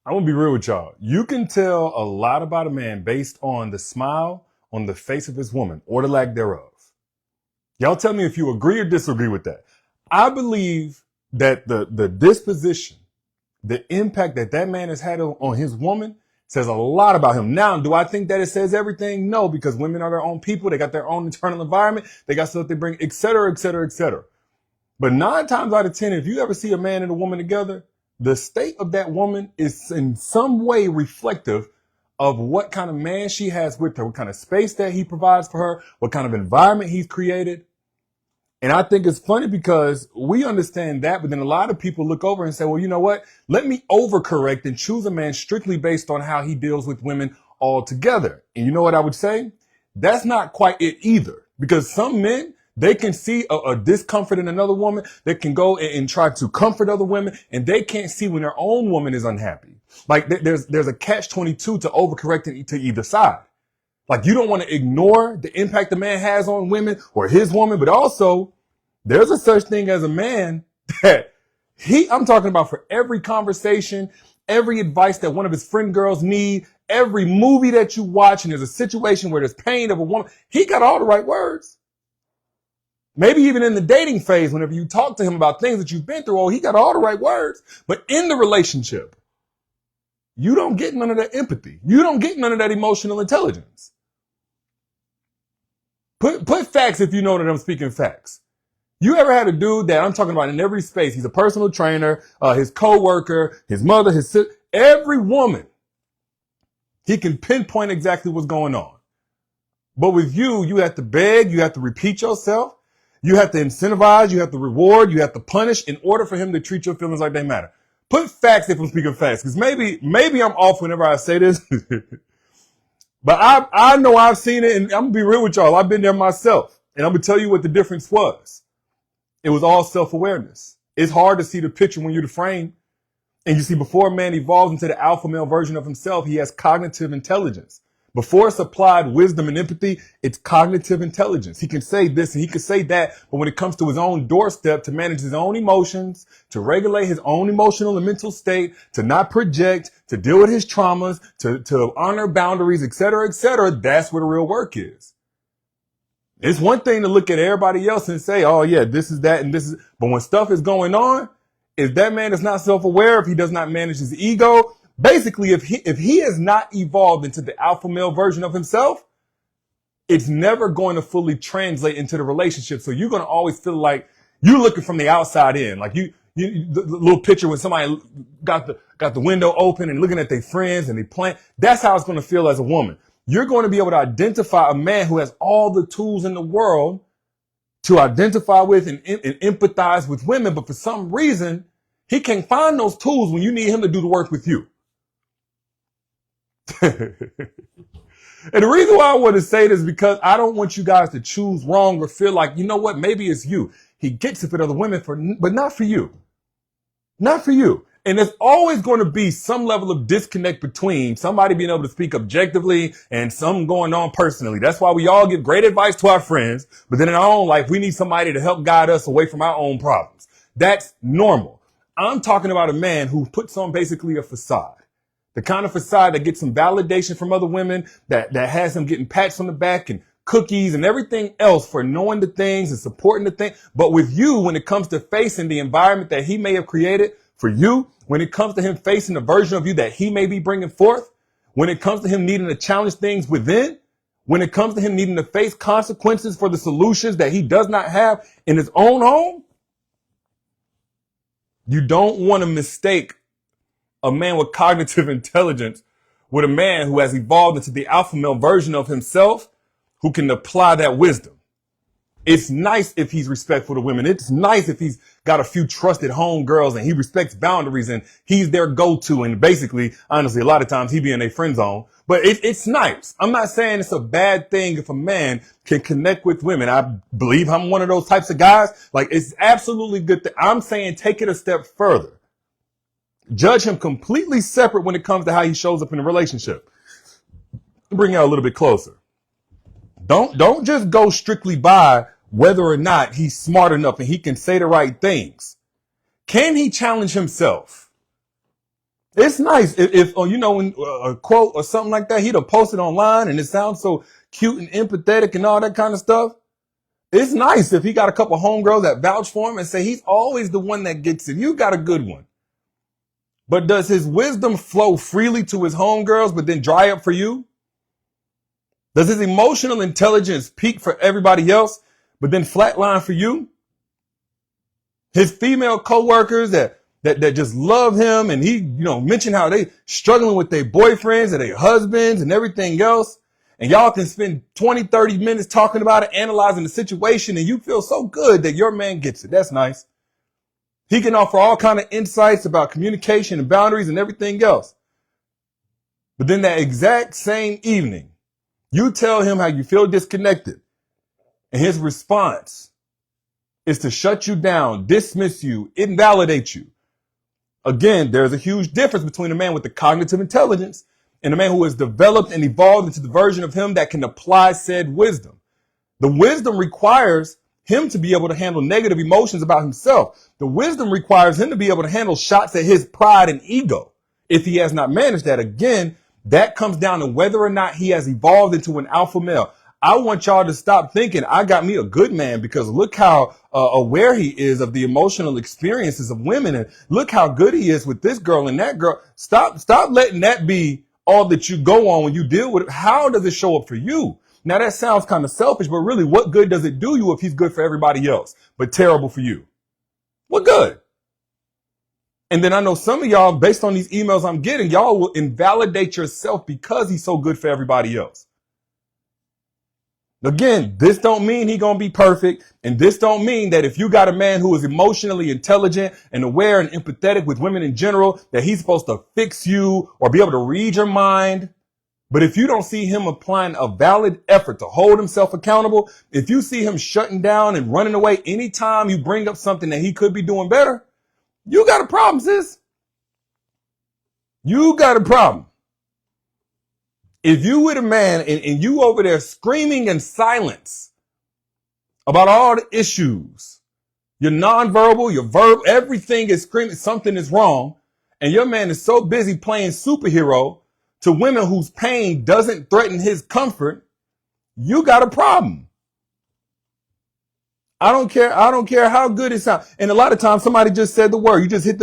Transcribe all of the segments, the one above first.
I'm gonna be real with y'all. You can tell a lot about a man based on the smile on the face of his woman or the lack thereof. Y'all tell me if you agree or disagree with that. I believe that the disposition, the impact that that man has had on his woman says a lot about him. Now, do I think that it says everything? No, because women are their own people. They got their own internal environment. They got stuff they bring, et cetera, et cetera, et cetera. But 9 times out of 10, if you ever see a man and a woman together, the state of that woman is in some way reflective of what kind of man she has with her, what kind of space that he provides for her, what kind of environment he's created. And I think it's funny because we understand that, but then a lot of people look over and say, well, you know what? Let me overcorrect and choose a man strictly based on how he deals with women altogether. And you know what I would say? That's not quite it either, because some men, they can see a discomfort in another woman. They can go and try to comfort other women, and they can't see when their own woman is unhappy. Like there's a catch-22 to overcorrecting to either side. Like you don't want to ignore the impact the man has on women or his woman, but also there's a such thing as a man that I'm talking about for every conversation, every advice that one of his friend girls need, every movie that you watch, and there's a situation where there's pain of a woman, he got all the right words. Maybe even in the dating phase, whenever you talk to him about things that you've been through, he got all the right words. But in the relationship, you don't get none of that empathy. You don't get none of that emotional intelligence. Put facts if you know that I'm speaking facts. You ever had a dude that I'm talking about in every space? He's a personal trainer, his coworker, his mother, his sister, every woman. He can pinpoint exactly what's going on. But with you, you have to beg, you have to repeat yourself. You have to incentivize, you have to reward, you have to punish in order for him to treat your feelings like they matter. Put facts if I'm speaking facts, because maybe I'm off whenever I say this. But I know I've seen it, and I'm gonna be real with y'all. I've been there myself, and I'm gonna tell you what the difference was. It was all self-awareness. It's hard to see the picture when you're the frame. And you see, before a man evolves into the alpha male version of himself, he has cognitive intelligence. Before it's applied wisdom and empathy, it's cognitive intelligence. He can say this and he can say that, but when it comes to his own doorstep, to manage his own emotions, to regulate his own emotional and mental state, to not project, to deal with his traumas, to honor boundaries, et cetera, that's where the real work is. It's one thing to look at everybody else and say, oh yeah, this is that and this is, but when stuff is going on, if that man is not self-aware, if he does not manage his ego, basically, if he has not evolved into the alpha male version of himself, it's never going to fully translate into the relationship. So you're going to always feel like you're looking from the outside in. Like the little picture when somebody got the window open and looking at their friends and they playing. That's how it's going to feel as a woman. You're going to be able to identify a man who has all the tools in the world to identify with and empathize with women. But for some reason, he can't find those tools when you need him to do the work with you. And the reason why I want to say this is because I don't want you guys to choose wrong or feel like, you know what, maybe it's you. He gets it for other women, but not for you. Not for you. And there's always going to be some level of disconnect between somebody being able to speak objectively and some going on personally. That's why we all give great advice to our friends, but then in our own life, we need somebody to help guide us away from our own problems. That's normal. I'm talking about a man who puts on basically a facade. The kind of facade that gets some validation from other women, that has him getting pats on the back and cookies and everything else for knowing the things and supporting the thing. But with you, when it comes to facing the environment that he may have created for you, when it comes to him facing the version of you that he may be bringing forth, when it comes to him needing to challenge things within, when it comes to him needing to face consequences for the solutions that he does not have in his own home, you don't want to mistake a man with cognitive intelligence with a man who has evolved into the alpha male version of himself who can apply that wisdom. It's nice if he's respectful to women. It's nice if he's got a few trusted home girls and he respects boundaries and he's their go-to. And basically, honestly, a lot of times he be in a friend zone, but it's nice. I'm not saying it's a bad thing if a man can connect with women. I believe I'm one of those types of guys. Like, it's absolutely good. I'm saying take it a step further. Judge him completely separate when it comes to how he shows up in a relationship. Bring y'all a little bit closer. Don't just go strictly by whether or not he's smart enough and he can say the right things. Can he challenge himself? It's nice if you know, when a quote or something like that, he'd have posted online and it sounds so cute and empathetic and all that kind of stuff. It's nice if he got a couple homegirls that vouch for him and say he's always the one that gets it. You got a good one. But does his wisdom flow freely to his homegirls but then dry up for you? Does his emotional intelligence peak for everybody else but then flatline for you? His female coworkers that just love him, and he, you know, mentioned how they struggling with their boyfriends and their husbands and everything else. And y'all can spend 20, 30 minutes talking about it, analyzing the situation, and you feel so good that your man gets it. That's nice. He can offer all kind of insights about communication and boundaries and everything else. But then that exact same evening, you tell him how you feel disconnected, and his response is to shut you down, dismiss you, invalidate you. Again, there's a huge difference between a man with the cognitive intelligence and a man who has developed and evolved into the version of him that can apply said wisdom. The wisdom requires him to be able to handle negative emotions about himself. The wisdom requires him to be able to handle shots at his pride and ego. If he has not managed that, again, that comes down to whether or not he has evolved into an alpha male. I want y'all to stop thinking I got me a good man, because look how aware he is of the emotional experiences of women, and look how good he is with this girl and that girl. Stop letting that be all that you go on when you deal with it. How does it show up for you? Now that sounds kind of selfish, but really, what good does it do you if he's good for everybody else, but terrible for you? What good? And then I know some of y'all, based on these emails I'm getting, y'all will invalidate yourself because he's so good for everybody else. Again, this don't mean he gonna be perfect, and this don't mean that if you got a man who is emotionally intelligent and aware and empathetic with women in general, that he's supposed to fix you or be able to read your mind. But if you don't see him applying a valid effort to hold himself accountable, if you see him shutting down and running away anytime you bring up something that he could be doing better, you got a problem, sis. You got a problem. If you with a man and you over there screaming in silence about all the issues, your nonverbal, your verb, everything is screaming something is wrong, and your man is so busy playing superhero to women whose pain doesn't threaten his comfort, you got a problem. I don't care how good it sounds. And a lot of times somebody just said the word. You just hit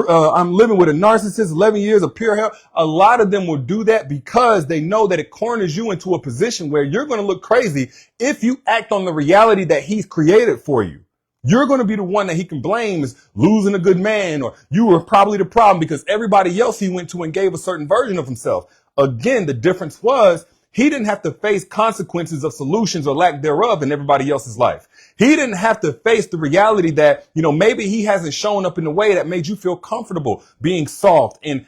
I'm living with a narcissist, 11 years of pure hell. A lot of them will do that because they know that it corners you into a position where you're going to look crazy if you act on the reality that he's created for you. You're going to be the one that he can blame as losing a good man, or you were probably the problem because everybody else he went to and gave a certain version of himself. Again, the difference was he didn't have to face consequences of solutions or lack thereof in everybody else's life. He didn't have to face the reality that, you know, maybe he hasn't shown up in a way that made you feel comfortable being soft and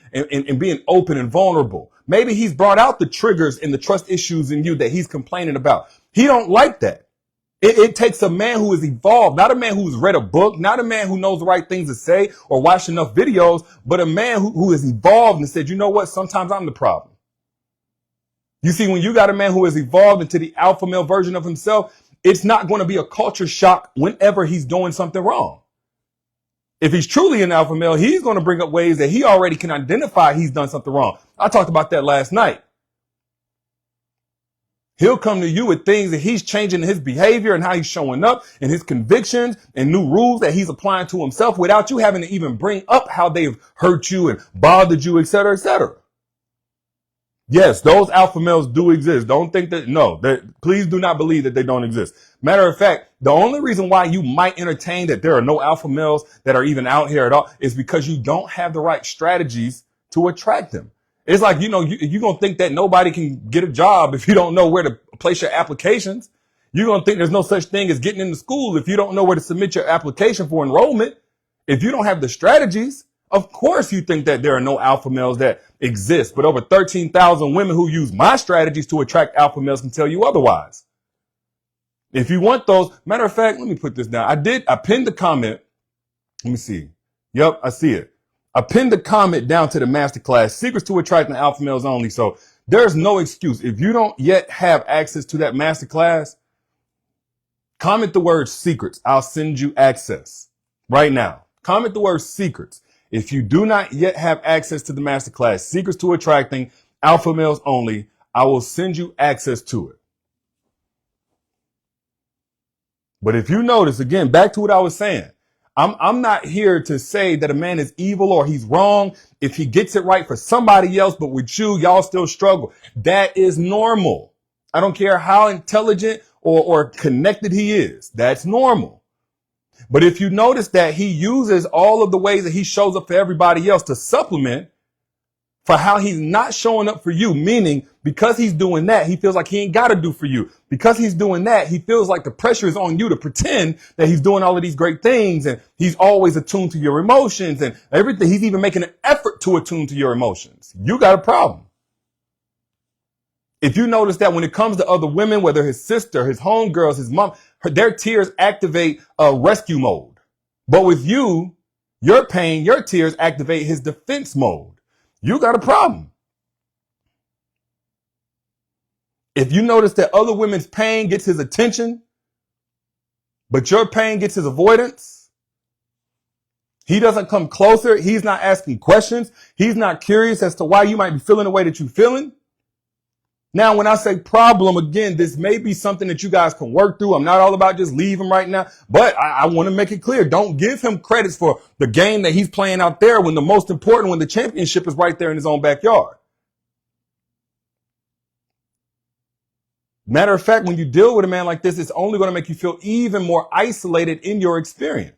being open and vulnerable. Maybe he's brought out the triggers and the trust issues in you that he's complaining about. He don't like that. It takes a man who is evolved, not a man who's read a book, not a man who knows the right things to say or watched enough videos, but a man who is evolved and said, you know what, sometimes I'm the problem. You see, when you got a man who has evolved into the alpha male version of himself, it's not going to be a culture shock whenever he's doing something wrong. If he's truly an alpha male, he's going to bring up ways that he already can identify he's done something wrong. I talked about that last night. He'll come to you with things that he's changing in his behavior and how he's showing up and his convictions and new rules that he's applying to himself without you having to even bring up how they've hurt you and bothered you, et cetera, et cetera. Yes, those alpha males do exist. Don't think please do not believe that they don't exist. Matter of fact, the only reason why you might entertain that there are no alpha males that are even out here at all is because you don't have the right strategies to attract them. It's like, you know, you're going to think that nobody can get a job if you don't know where to place your applications. You're going to think there's no such thing as getting into school if you don't know where to submit your application for enrollment. If you don't have the strategies, of course you think that there are no alpha males that exist. But over 13,000 women who use my strategies to attract alpha males can tell you otherwise. If you want those, matter of fact, let me put this down. I pinned the comment. Let me see. Yep, I see it. I pinned the comment down to the masterclass, Secrets to Attracting Alpha Males Only. So there's no excuse. If you don't yet have access to that masterclass, comment the word secrets. I'll send you access right now. Comment the word secrets. If you do not yet have access to the masterclass, Secrets to Attracting Alpha Males Only, I will send you access to it. But if you notice, again, back to what I was saying, I'm not here to say that a man is evil or he's wrong if he gets it right for somebody else, but with you, y'all still struggle. That is normal. I don't care how intelligent or connected he is. That's normal. But if you notice that he uses all of the ways that he shows up for everybody else to supplement for how he's not showing up for you, meaning because he's doing that, he feels like he ain't got to do for you. Because he's doing that, he feels like the pressure is on you to pretend that he's doing all of these great things and he's always attuned to your emotions and everything. He's even making an effort to attune to your emotions. You got a problem. If you notice that when it comes to other women, whether his sister, his homegirls, his mom, their tears activate rescue mode. But with you, your pain, your tears activate his defense mode. You got a problem. If you notice that other women's pain gets his attention, but your pain gets his avoidance, he doesn't come closer. He's not asking questions. He's not curious as to why you might be feeling the way that you're feeling. Now, when I say problem, again, this may be something that you guys can work through. I'm not all about just leave him right now, but I want to make it clear. Don't give him credits for the game that he's playing out there when the most important, when the championship is right there in his own backyard. Matter of fact, when you deal with a man like this, it's only going to make you feel even more isolated in your experience.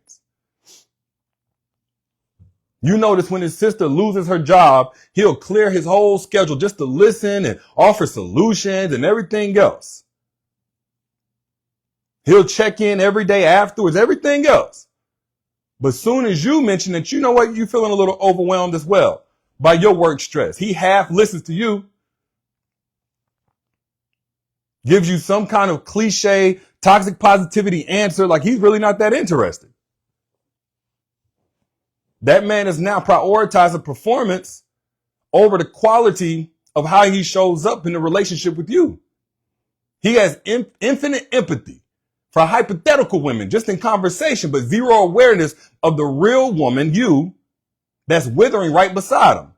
You notice when his sister loses her job, he'll clear his whole schedule just to listen and offer solutions and everything else. He'll check in every day afterwards, everything else. But soon as you mention that, you know what, you're feeling a little overwhelmed as well by your work stress. He half listens to you, gives you some kind of cliche, toxic positivity answer like he's really not that interested. That man is now prioritizing performance over the quality of how he shows up in the relationship with you. He has infinite empathy for hypothetical women just in conversation, but zero awareness of the real woman, you, that's withering right beside him.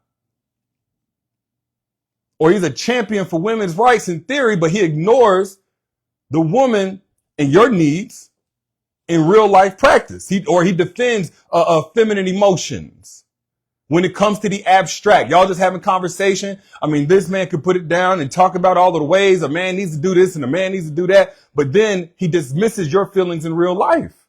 Or he's a champion for women's rights in theory, but he ignores the woman and your needs in real life practice. He defends feminine emotions when it comes to the abstract. Y'all just having conversation. I mean, this man could put it down and talk about all of the ways a man needs to do this and a man needs to do that. But then he dismisses your feelings in real life.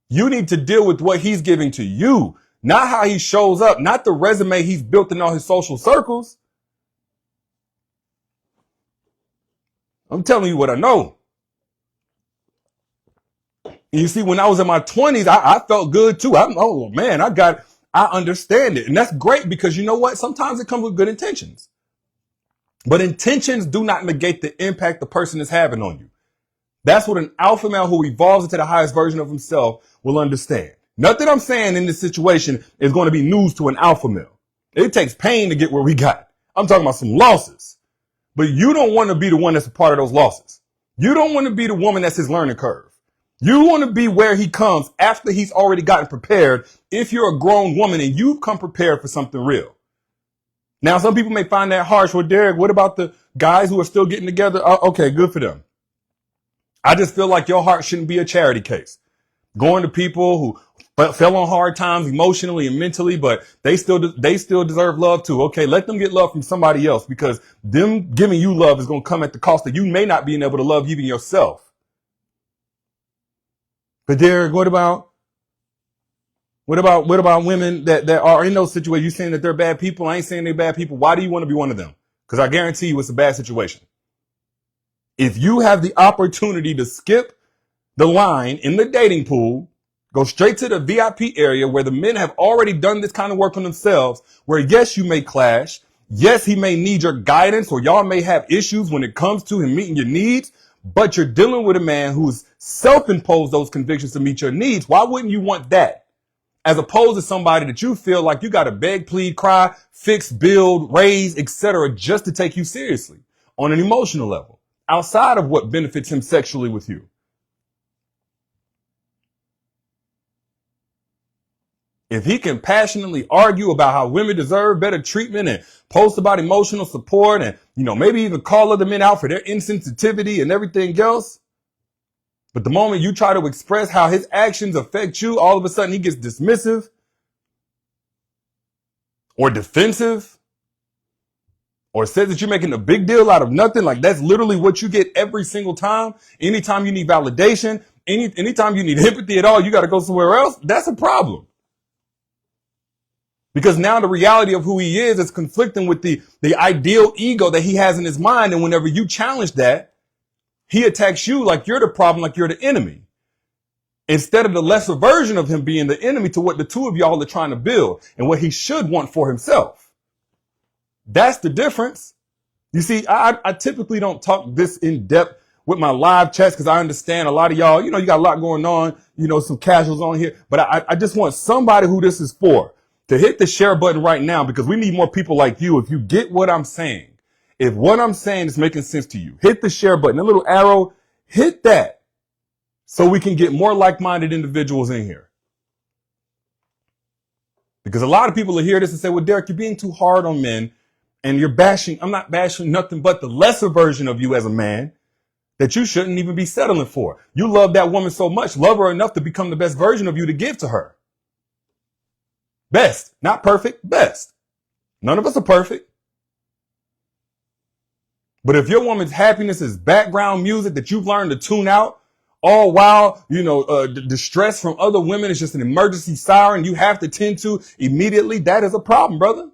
You need to deal with what he's giving to you, not how he shows up, not the resume he's built in all his social circles. I'm telling you what I know. And you see, when I was in my 20s, I felt good too. I understand it. And that's great because you know what? Sometimes it comes with good intentions. But intentions do not negate the impact the person is having on you. That's what an alpha male who evolves into the highest version of himself will understand. Nothing I'm saying in this situation is going to be news to an alpha male. It takes pain to get where we got. I'm talking about some losses. But you don't want to be the one that's a part of those losses. You don't want to be the woman that's his learning curve. You want to be where he comes after he's already gotten prepared if you're a grown woman and you've come prepared for something real. Now, some people may find that harsh. Well, Derrick, what about the guys who are still getting together? Okay, good for them. I just feel like your heart shouldn't be a charity case. Going to people who fell on hard times emotionally and mentally, but they still deserve love too. Okay, let them get love from somebody else because them giving you love is going to come at the cost of you may not being able to love even yourself. But Derrick, what about women that are in those situations? You saying that they're bad people? I ain't saying they're bad people. Why do you want to be one of them? Because I guarantee you it's a bad situation. If you have the opportunity to skip the line in the dating pool, go straight to the VIP area where the men have already done this kind of work on themselves, where yes, you may clash. Yes, he may need your guidance or y'all may have issues when it comes to him meeting your needs. But you're dealing with a man who's self-imposed those convictions to meet your needs. Why wouldn't you want that? As opposed to somebody that you feel like you got to beg, plead, cry, fix, build, raise, etc., just to take you seriously on an emotional level, outside of what benefits him sexually with you. If he can passionately argue about how women deserve better treatment and post about emotional support and, maybe even call other men out for their insensitivity and everything else. But the moment you try to express how his actions affect you, all of a sudden he gets dismissive or defensive or says that you're making a big deal out of nothing. Like that's literally what you get every single time. Anytime you need validation, anytime you need empathy at all, you got to go somewhere else. That's a problem. Because now the reality of who he is conflicting with the ideal ego that he has in his mind. And whenever you challenge that, he attacks you like you're the problem, like you're the enemy. Instead of the lesser version of him being the enemy to what the two of y'all are trying to build and what he should want for himself. That's the difference. You see, I typically don't talk this in depth with my live chats because I understand a lot of y'all, you got a lot going on, some casuals on here. But I just want somebody who this is for to hit the share button right now because we need more people like you. If you get what I'm saying, if what I'm saying is making sense to you, hit the share button, a little arrow, hit that so we can get more like-minded individuals in here. Because a lot of people will hear this and say, well, Derrick, you're being too hard on men and you're bashing. I'm not bashing nothing but the lesser version of you as a man that you shouldn't even be settling for. You love that woman so much, love her enough to become the best version of you to give to her. Best, not perfect, best. None of us are perfect. But if your woman's happiness is background music that you've learned to tune out, all while, the stress from other women is just an emergency siren you have to tend to immediately, that is a problem, brother.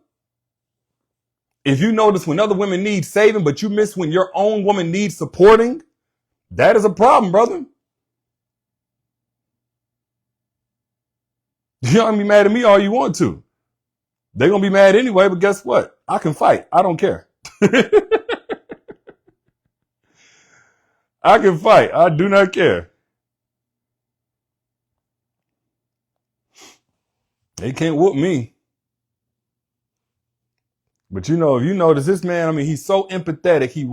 If you notice when other women need saving, but you miss when your own woman needs supporting, that is a problem, brother. Y'all can be mad at me all you want to. They're going to be mad anyway, but guess what? I can fight. I don't care. I can fight. I do not care. They can't whoop me. But if you notice this man, he's so empathetic. He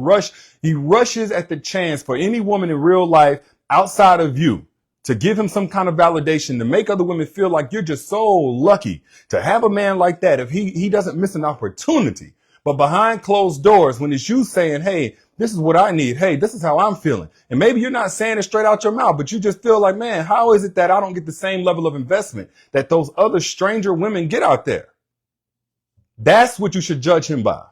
rushes at the chance for any woman in real life outside of you to give him some kind of validation, to make other women feel like you're just so lucky to have a man like that if he doesn't miss an opportunity. But behind closed doors, when it's you saying, hey, this is what I need. Hey, this is how I'm feeling. And maybe you're not saying it straight out your mouth, but you just feel like, man, how is it that I don't get the same level of investment that those other stranger women get out there? That's what you should judge him by.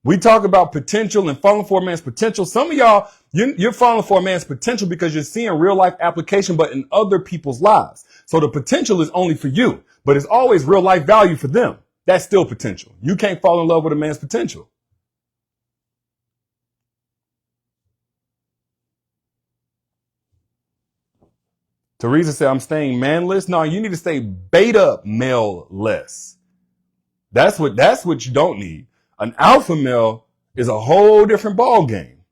We talk about potential and falling for a man's potential. Some of y'all, you're falling for a man's potential because you're seeing real life application, but in other people's lives. So the potential is only for you, but it's always real life value for them. That's still potential. You can't fall in love with a man's potential. Teresa said, I'm staying manless. No, you need to stay beta male-less. That's what you don't need. An alpha male is a whole different ball game.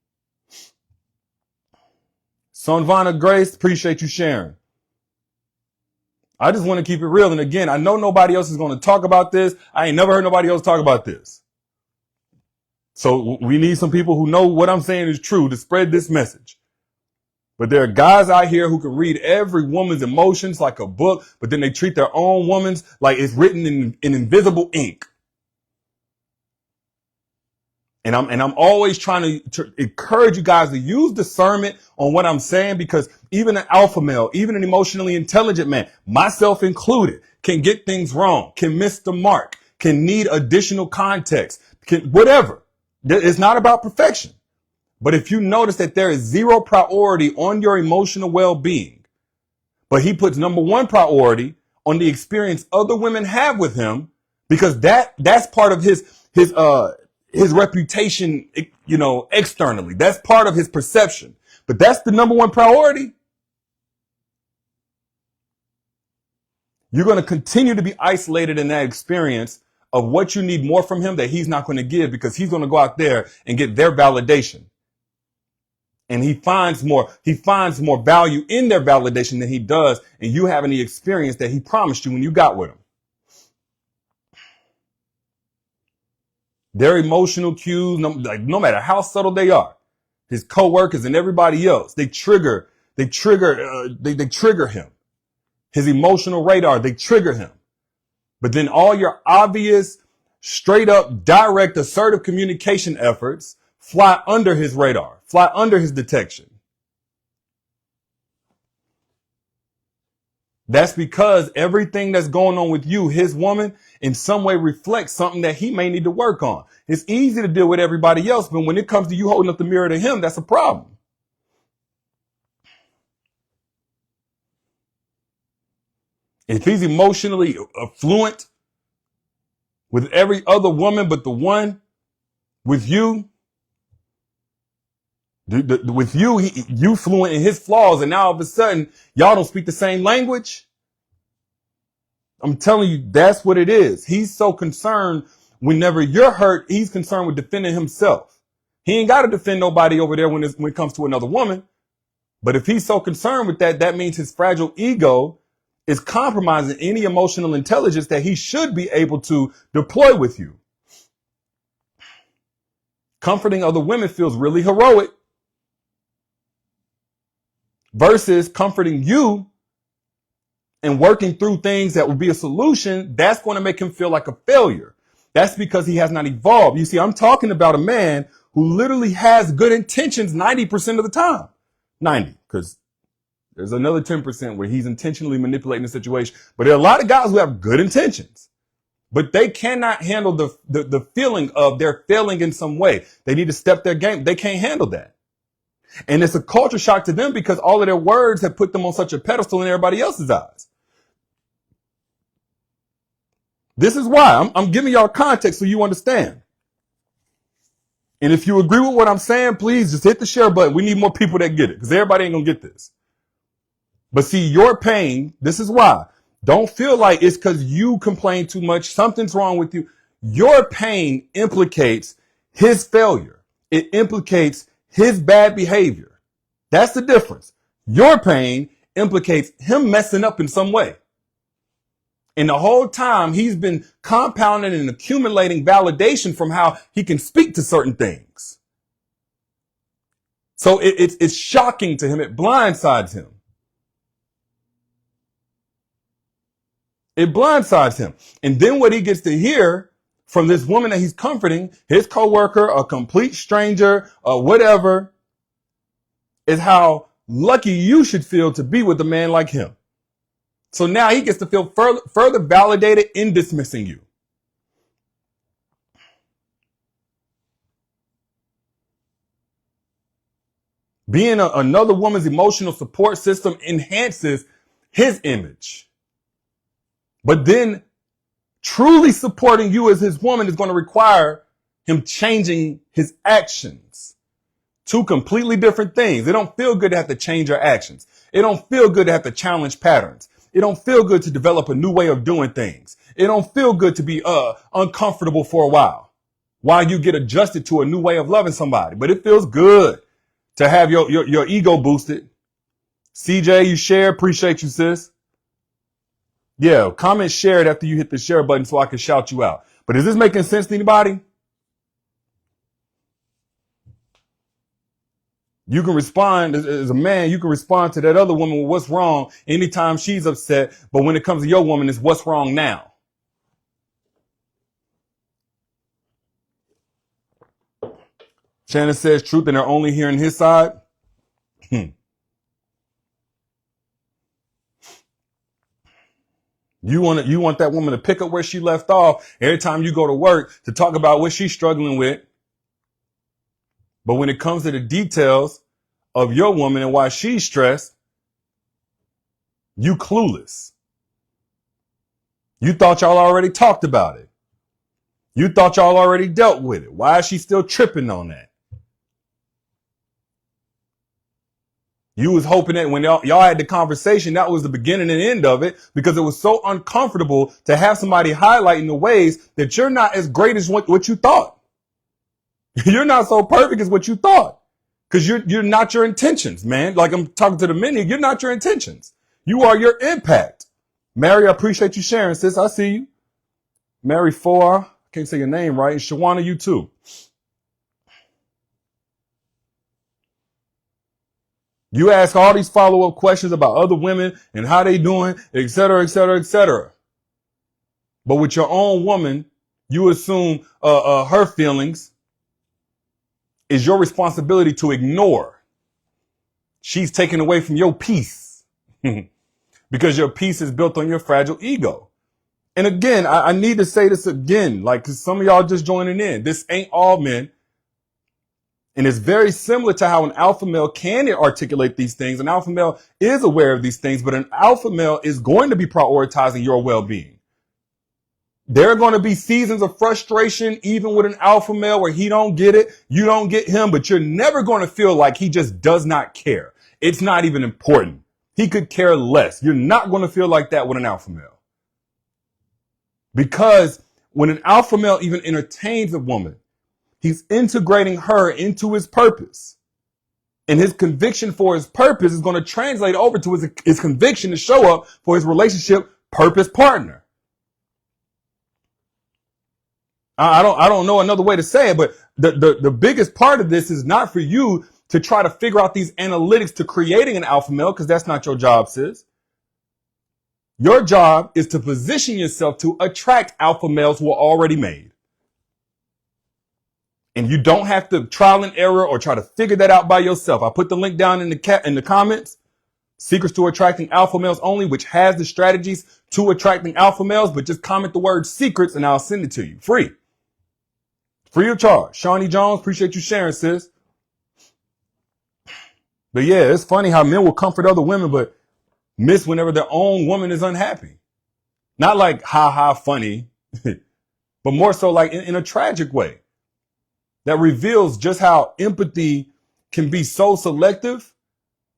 Sonvana Grace, appreciate you sharing. I just want to keep it real. And again, I know nobody else is going to talk about this. I ain't never heard nobody else talk about this. So we need some people who know what I'm saying is true to spread this message. But there are guys out here who can read every woman's emotions like a book, but then they treat their own woman's like it's written in invisible ink. And I'm always trying to encourage you guys to use discernment on what I'm saying, because even an alpha male, even an emotionally intelligent man, myself included, can get things wrong, can miss the mark, can need additional context, can whatever. It's not about perfection. But if you notice that there is zero priority on your emotional well-being, but he puts number one priority on the experience other women have with him, because that's part of his reputation, externally. That's part of his perception. But that's the number one priority. You're going to continue to be isolated in that experience of what you need more from him that he's not going to give, because he's going to go out there and get their validation. And he finds more value in their validation than he does in you having the experience that he promised you when you got with him. Their emotional cues, no matter how subtle they are, his coworkers and everybody else, they trigger him. his emotional radar. They trigger him. But then all your obvious, straight up, direct, assertive communication efforts fly under his radar, fly under his detection. That's because everything that's going on with you, his woman, in some way reflects something that he may need to work on. It's easy to deal with everybody else, but when it comes to you holding up the mirror to him, that's a problem. If he's emotionally affluent with every other woman but the one with you, you fluent in his flaws, and now all of a sudden y'all don't speak the same language. I'm telling you, that's what it is. He's so concerned whenever you're hurt, he's concerned with defending himself. He ain't got to defend nobody over there when it comes to another woman. But if he's so concerned with that, that means his fragile ego is compromising any emotional intelligence that he should be able to deploy with you. Comforting other women feels really heroic versus comforting you and working through things that will be a solution. That's going to make him feel like a failure. That's because he has not evolved. You see, I'm talking about a man who literally has good intentions 90% of the time. 90, because there's another 10% where he's intentionally manipulating the situation. But there are a lot of guys who have good intentions, but they cannot handle the feeling of they're failing in some way. They need to step their game. They can't handle that. And it's a culture shock to them because all of their words have put them on such a pedestal in everybody else's eyes. This is why I'm giving y'all context so you understand. And if you agree with what I'm saying, please just hit the share button. We need more people that get it because everybody ain't going to get this. But see, your pain, this is why. Don't feel like it's because you complain too much. Something's wrong with you. Your pain implicates his failure. It implicates his bad behavior. That's the difference. Your pain implicates him messing up in some way. And the whole time he's been compounding and accumulating validation from how he can speak to certain things. So it's shocking to him. It blindsides him. It blindsides him. And then what he gets to hear from this woman that he's comforting, his coworker, a complete stranger, or whatever, is how lucky you should feel to be with a man like him. So now he gets to feel further validated in dismissing you. Being another woman's emotional support system enhances his image. But then truly supporting you as his woman is going to require him changing his actions. Two completely different things. It don't feel good to have to change your actions. It don't feel good to have to challenge patterns. It don't feel good to develop a new way of doing things. It don't feel good to be uncomfortable for a while you get adjusted to a new way of loving somebody. But it feels good to have your ego boosted. CJ, you share. Appreciate you, sis. Yeah, comment share it after you hit the share button so I can shout you out. But is this making sense to anybody? You can respond as a man, you can respond to that other woman with what's wrong anytime she's upset. But when it comes to your woman, it's what's wrong now. Shannon says truth and they're only hearing his side. You want that woman to pick up where she left off every time you go to work to talk about what she's struggling with. But when it comes to the details of your woman and why she's stressed, you clueless. You thought y'all already talked about it. You thought y'all already dealt with it. Why is she still tripping on that? You was hoping that when y'all had the conversation, that was the beginning and end of it because it was so uncomfortable to have somebody highlighting the ways that you're not as great as what you thought. You're not so perfect as what you thought because you're not your intentions, man. Like I'm talking to the men here. You're not your intentions. You are your impact. Mary, I appreciate you sharing, sis. I see you. Mary Four. I can't say your name right. Shawana, you too. You ask all these follow-up questions about other women and how they doing, et cetera, et cetera, et cetera. But with your own woman, you assume her feelings is your responsibility to ignore. She's taken away from your peace because your peace is built on your fragile ego. And again, I need to say this again, like, cause some of y'all just joining in. This ain't all men. And it's very similar to how an alpha male can articulate these things. An alpha male is aware of these things, but an alpha male is going to be prioritizing your well-being. There are going to be seasons of frustration, even with an alpha male, where he don't get it, you don't get him, but you're never going to feel like he just does not care. It's not even important. He could care less. You're not going to feel like that with an alpha male. Because when an alpha male even entertains a woman, he's integrating her into his purpose. And his conviction for his purpose is going to translate over to his conviction to show up for his relationship purpose partner. I don't know another way to say it, but the biggest part of this is not for you to try to figure out these analytics to creating an alpha male, because that's not your job, sis. Your job is to position yourself to attract alpha males who are already made. And you don't have to trial and error or try to figure that out by yourself. I put the link down in the comments. Secrets to Attracting Alpha Males Only, which has the strategies to attracting alpha males, but just comment the word secrets and I'll send it to you. Free. Free of charge. Shawnee Jones, appreciate you sharing, sis. But yeah, it's funny how men will comfort other women, but miss whenever their own woman is unhappy. Not like ha funny, but more so like in a tragic way. That reveals just how empathy can be so selective,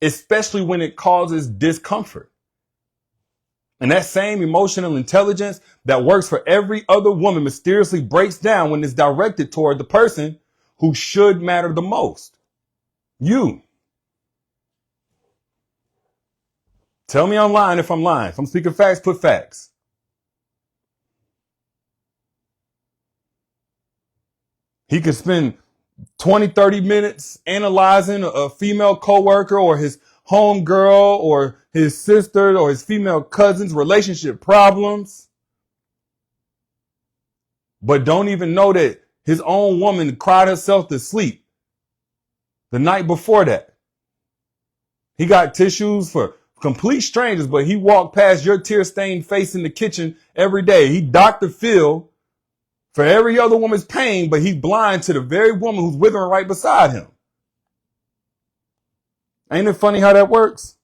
especially when it causes discomfort. And that same emotional intelligence that works for every other woman mysteriously breaks down when it's directed toward the person who should matter the most. You. Tell me I'm lying if I'm lying. If I'm speaking facts, put facts. He could spend 20, 30 minutes analyzing a female coworker or his homegirl or his sister or his female cousin's relationship problems, but don't even know that his own woman cried herself to sleep the night before that. He got tissues for complete strangers, but he walked past your tear-stained face in the kitchen every day. He Dr. Phil for every other woman's pain, but he's blind to the very woman who's withering right beside him. Ain't it funny how that works?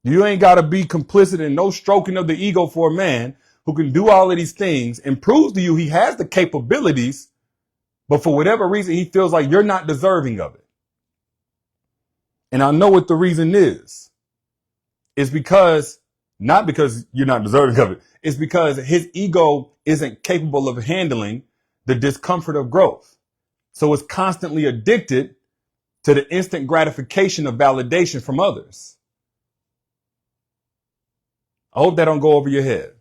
You ain't got to be complicit in no stroking of the ego for a man who can do all of these things and proves to you he has the capabilities, but for whatever reason, he feels like you're not deserving of it. And I know what the reason is. It's because, not because you're not deserving of it, it's because his ego isn't capable of handling the discomfort of growth. So it's constantly addicted to the instant gratification of validation from others. I hope that don't go over your head.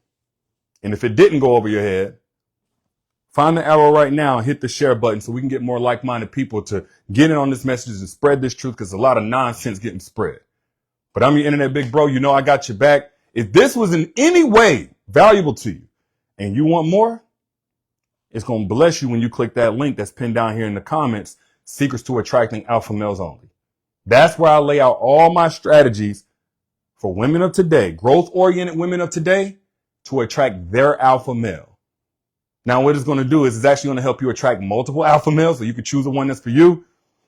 And if it didn't go over your head, find the arrow right now and hit the share button so we can get more like-minded people to get in on this message and spread this truth, because a lot of nonsense getting spread. But I'm your internet big bro. You know I got your back. If this was in any way valuable to you and you want more, it's going to bless you when you click that link that's pinned down here in the comments, Secrets to Attracting Alpha Males Only. That's where I lay out all my strategies for women of today, growth-oriented women of today, to attract their alpha male. Now, what it's going to do is it's actually going to help you attract multiple alpha males so you can choose the one that's for you.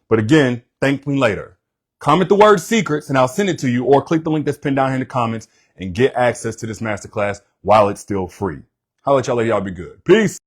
But again, thank me later. Comment the word secrets and I'll send it to you, or click the link that's pinned down here in the comments and get access to this masterclass while it's still free. I'll let y'all be good. Peace.